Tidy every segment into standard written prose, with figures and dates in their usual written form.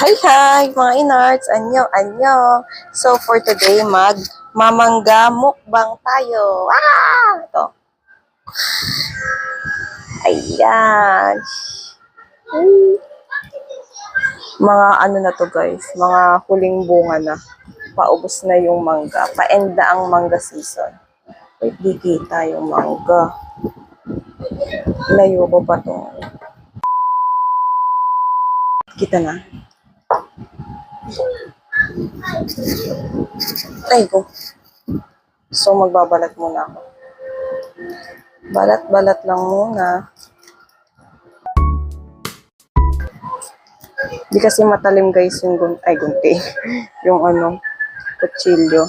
Hi mga inarts! Anyong! So for today, mamangga mukbang tayo. Ito. Ayan. Mga ano na to guys, mga huling bunga na. Paubos na yung mangga. Pa-end na ang mangga season. Wait, di kita yung mangga. Layo ko pa to. Kita na. Ay ko. So magbabalat muna ako. Balat-balat lang muna. Di kasi matalim guys yung gunting. Yung kutsilyo.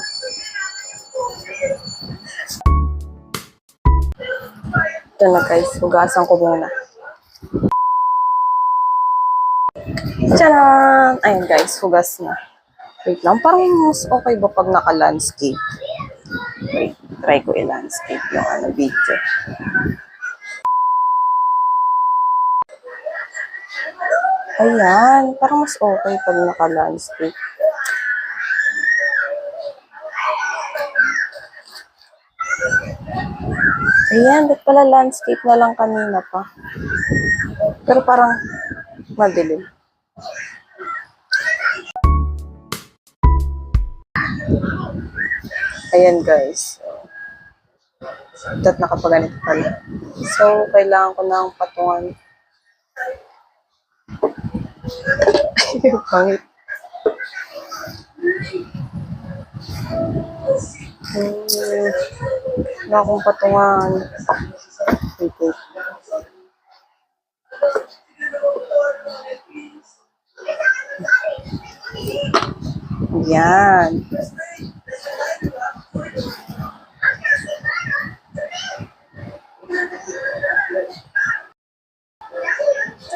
Ito na guys, hugasan ko muna. Tcharan! Ayun guys, hugas na. Wait lang, parang mas okay ba pag naka-landscape? Wait, try ko i-landscape yung video. Ayan, parang mas okay pag naka-landscape. Ayan, ba't pala landscape na lang kanina pa? Pero parang madilim. Ayan guys. Dapat nakapaganito pala. So, kailangan ko ng patungan. Pangit. Wala akong patungan. Okay. Yan.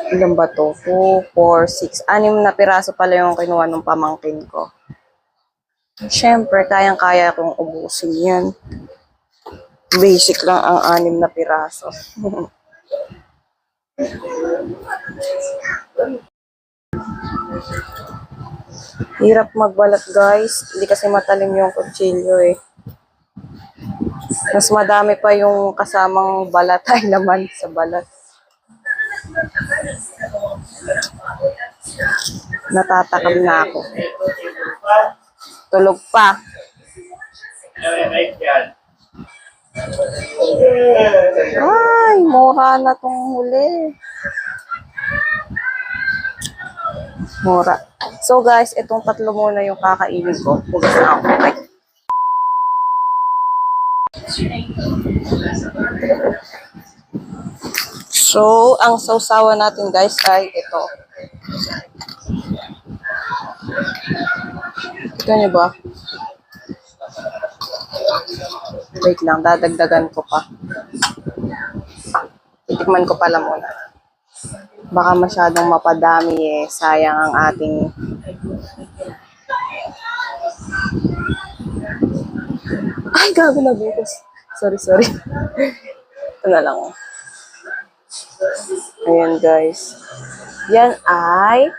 Ilan ba to? 2, 4, 6. 6 na piraso pala yung kinuha ng pamangkin ko. Siyempre, kayang-kaya kong ubusin yan. Basic lang ang 6 na piraso. Hirap magbalat guys. Hindi kasi matalim yung kutsilyo eh. Mas madami pa yung kasamang balat ay naman sa balat. Natatakam na ako. Tulog pa. Ay, mura na tong huli. Mura. So guys, itong 3 muna yung kakainin ko. Hugas na ako. Ay. So, ang sausawa natin guys ay ito. Ito niyo ba? Wait lang, dadagdagan ko pa. Titikman ko pala muna. Baka masyadong mapadami eh. Sayang ang ating... Ay, gago na bukas. Sorry. Ito na lang. Ayan guys. Yan ay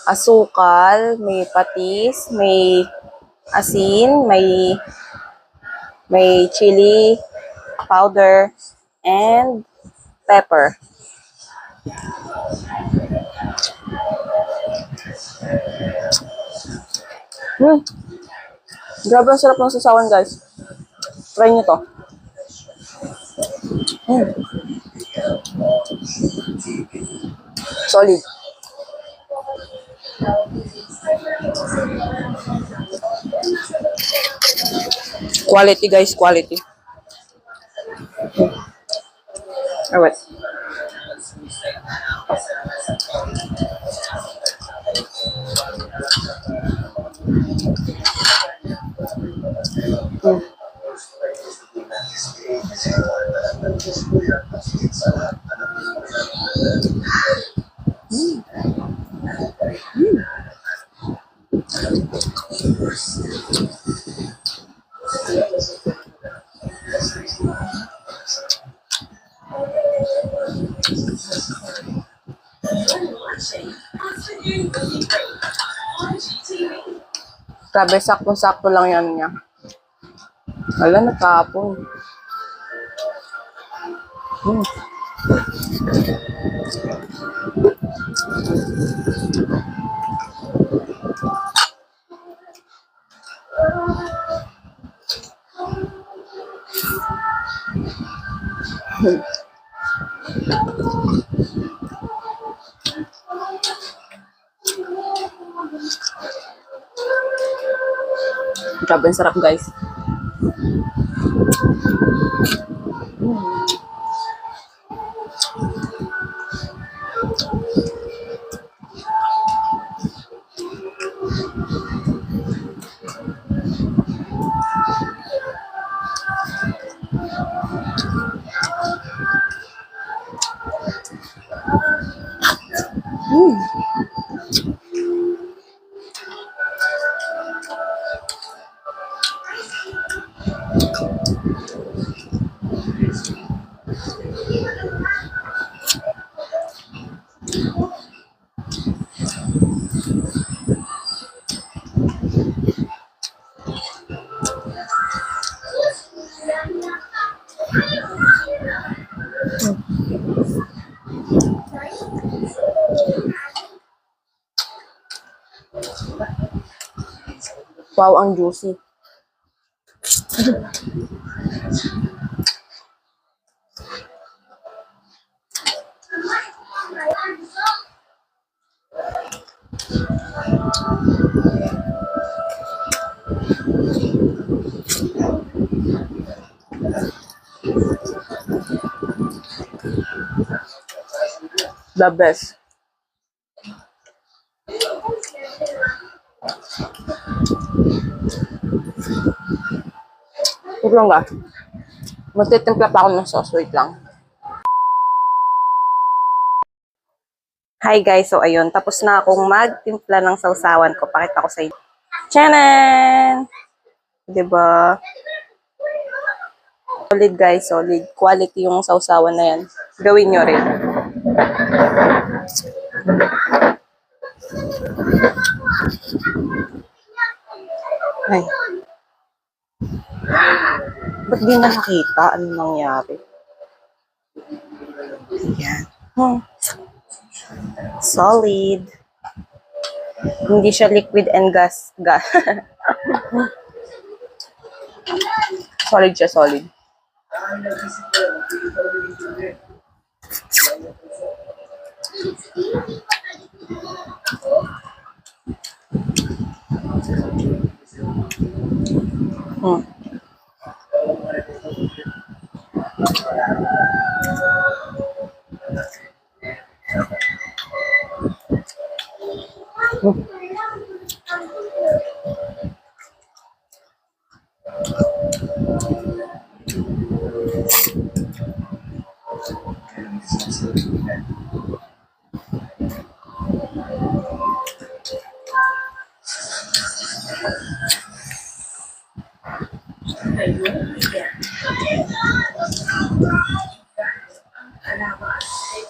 asukal, may patis, may asin, may chili powder and pepper. Grabe ang sarap ng sasawan guys. Try nyo to. Solid. Quality guys, quality. Alright. Grabe, saktong-sakto lang yan niya. Wala, nakapon. Grabe, ang sarap guys. Wow, ang juicy. The best. Wait lang ga. Magtitimpla pa ako ng sauce. Wait lang. Hi guys, so ayun. Tapos na akong magtimpla ng sausawan ko. Pakita ko sa inyo. Chanan! Diba? Solid guys, solid. Quality yung sausawan na yan. Gawin nyo rin. Ay. Ba't di na nakita? Ano nangyari? Ayan. Solid. Hindi siya liquid and gas. Solid siya, solid.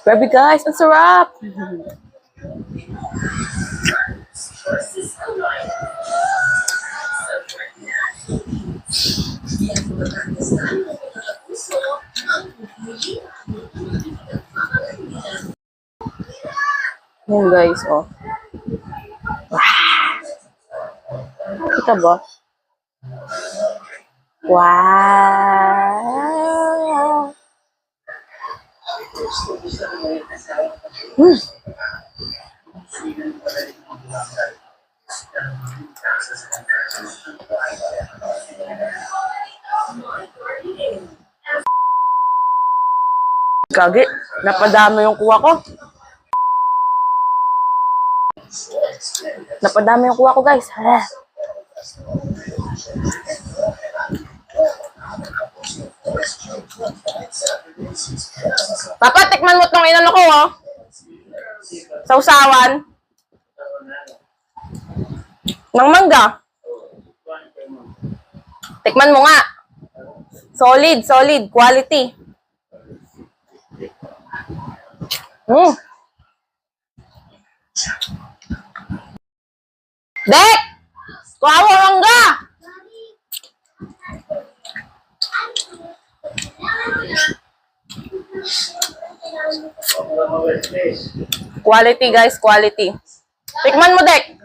Grabe guys, ang sarap! Yan guys, oh. Wow! Kita ba? Wow! Gagi, napadami yung kuha ko. Napadami yung kuha ko, guys. Papa, tikman mo itong inano ko, oh. Sausawan. Ng mangga. Tikman mo nga. Solid, solid. Quality. Dek! Kuha mo mangga! Quality guys, quality. Tikman mo, Dek.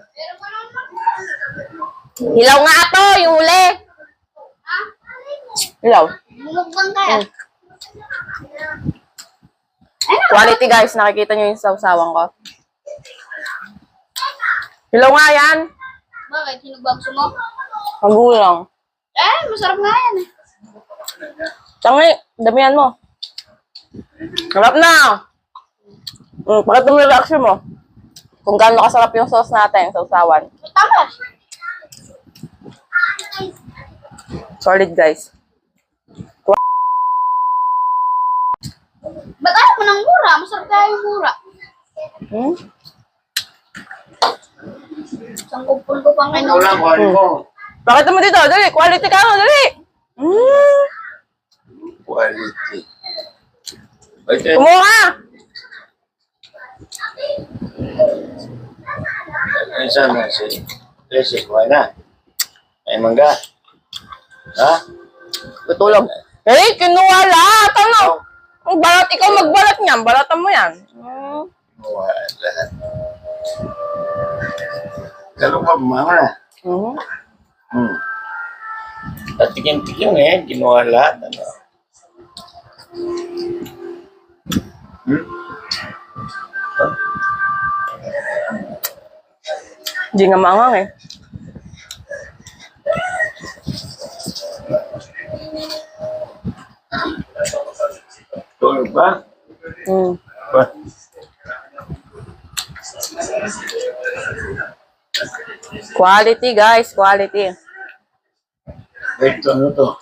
Hilaw nga ato, yung uli. Hilaw. Mumukbang kaya. Quality guys, nakikita nyo yung sawsawan ko. Hilaw nga yan. Bakit? Sino ba gusto mo? Magulang. Masarap nga yan eh. Tangi, damihan mo. Harap na. Pakita mo yung reaction mo. Kung gaano kasarap yung sauce natin, sawsawan. Tama. Solid guys. Ba't ayaw mo ng mura? Masarap kaya yung mura. Hmm? Isang kupon ko pang Ikaw lang, kuhanin mo. Pakita mo dito, dali. Quality ka mo, dali. Quality. Okay. Kumuha ka. Saan na si Tracy? Kuha na. Ay, mangga. Ha? Tutulog. Eh, kinuha lahat. Ano? Ang balat, ikaw magbalat niyan. Balatan mo yan. Wala. Kalong ka, mama na. At tikim-tikim eh. Ginawa lahat. Ano? Hindi nga maangang eh. Tulog ba? Ba? Quality guys, quality. Wait, ano to?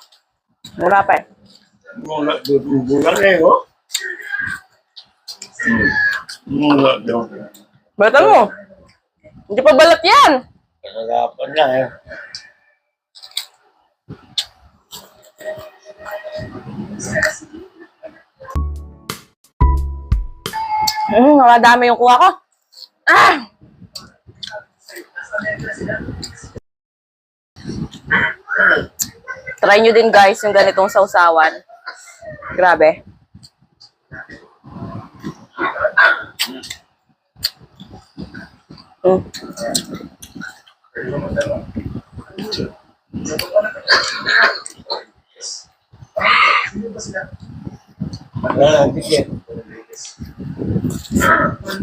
Mura pa eh. Bulan eh, oh. Mula daw. Balatan mo. Hindi pa balat yan. Kasarapan na eh. Madami yung kuha ko. Ah! Try nyo din guys yung ganitong sausawan. Grabe. Tikit.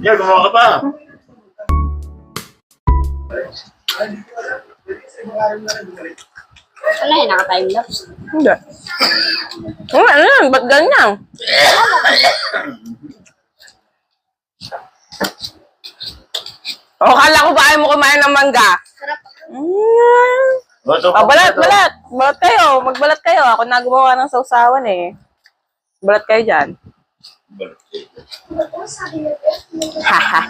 Yan, gumawa ka pa. Ano yun? Naka-time lapse. Hindi. Ano yan? Ba't ganyan? Kala ko ba ayaw mo kumain ng mangga? Sarap. Balat, balat. Balat kayo. Magbalat kayo. Ako na gumawa ng sausawan eh. Balat kayo dyan. Haha.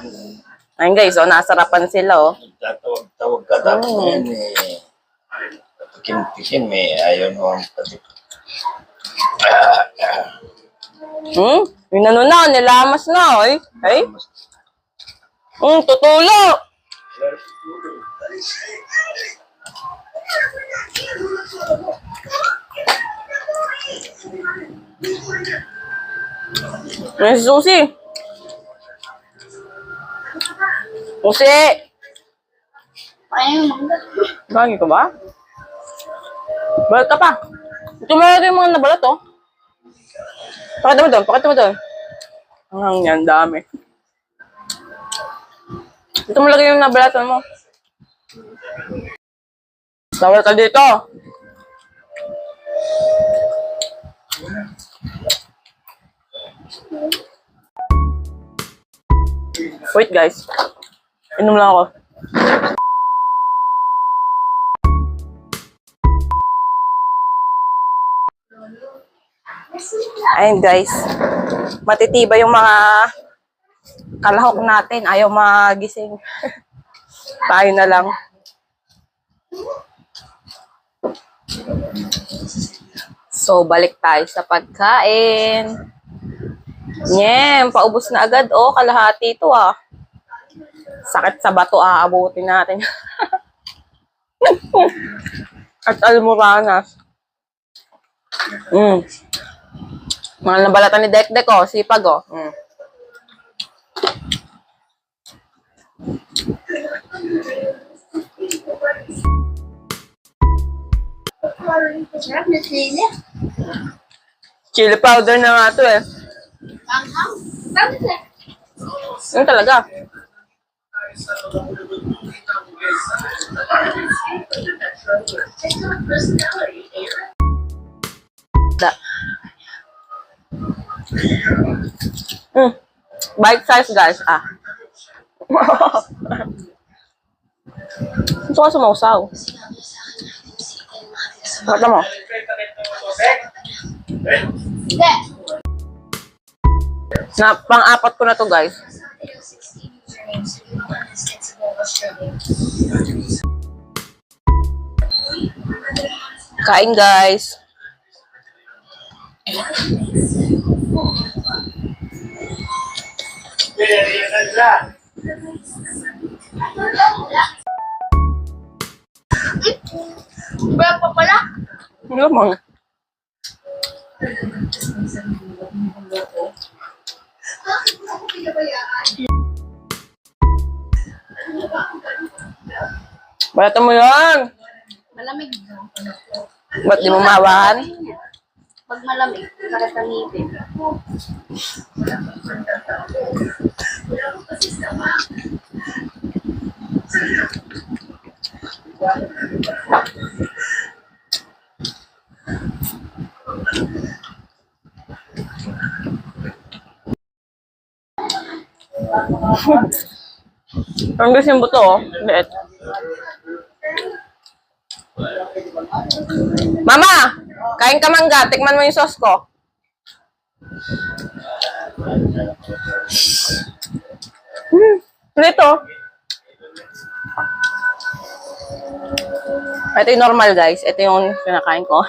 Ayun guys, nasarapan sila oh. Tatawag ka tapos yan eh. Tikim-tikim eh. Ayaw naman pati. Yung na, nilamas na eh. Ay? Tutulo. May susi. Susi. Kaya yung mangga. Bagay ko ba? Balat ka pa. Ito meron yung mga nabalat oh. Pakita mo doon, pakita mo doon. Ang yan, dami. Ito mo lagay yung nabalatan mo. Tawal ka dito. Wait guys. Inom lang ako. Ayun guys. Matitibay yung mga kalahok natin. Ayaw magising. Tayo na lang. So, balik tayo sa pagkain. Paubos na agad. Oh, kalahati ito ah. Sakit sa bato aabutin natin. At almoranas. Mga nabalatan ni Dekdek, oh. Sipag, oh. Sarap na sili. Chili powder na nga to, eh. Ang. Bakit eh? Yun talaga. Da. Bite size, guys. Gusto ko sumausaw. Pakita mo. Hindi. Pang-apat ko na to, guys. Kain, guys. Wala pa pala. Ano lamang? Balatan mo yan. Malamig. Ba't di mo mahawakan? Pag malamig, sakit ang ngipin. Ang gusto yung buto, oh. Liit. Mama! Kain ka mangga. Tikman mo yung sauce ko. Ito. Ito yung normal, guys. Ito yung pinakain ko.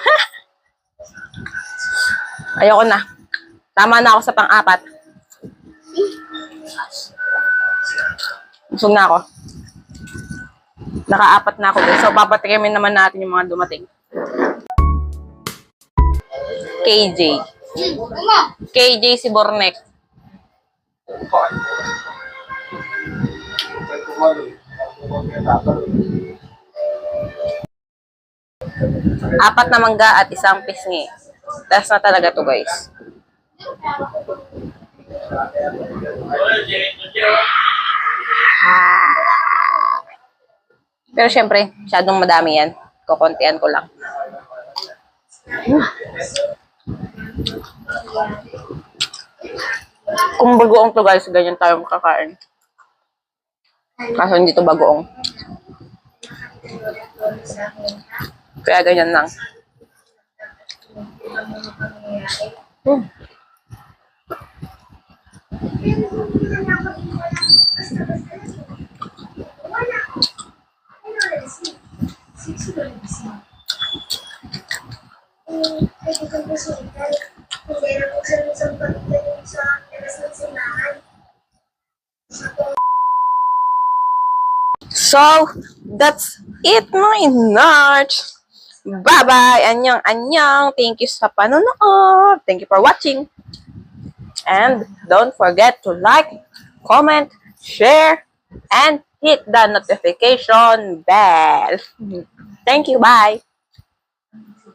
Ayoko na. Tama na ako sa pang-apat. Busog na ako. Naka-apat na ako, guys. So, papatikimin naman natin yung mga dumating. KJ. Mama! KJ si Bornek. Apat na mangga at isang pisngi. Test na talaga to, guys. Pero syempre, masyadong madami yan. Kukuntian ko lang. Kung bagoong to, guys, ganyan tayo makakain. Kaso hindi to bagoong. Kaya ganyan lang. So, that's it, my nuts. Bye-bye. Annyeong, annyeong. Thank you sa panonood. Thank you for watching. And don't forget to like, comment, share, and hit the notification bell. Thank you. Bye.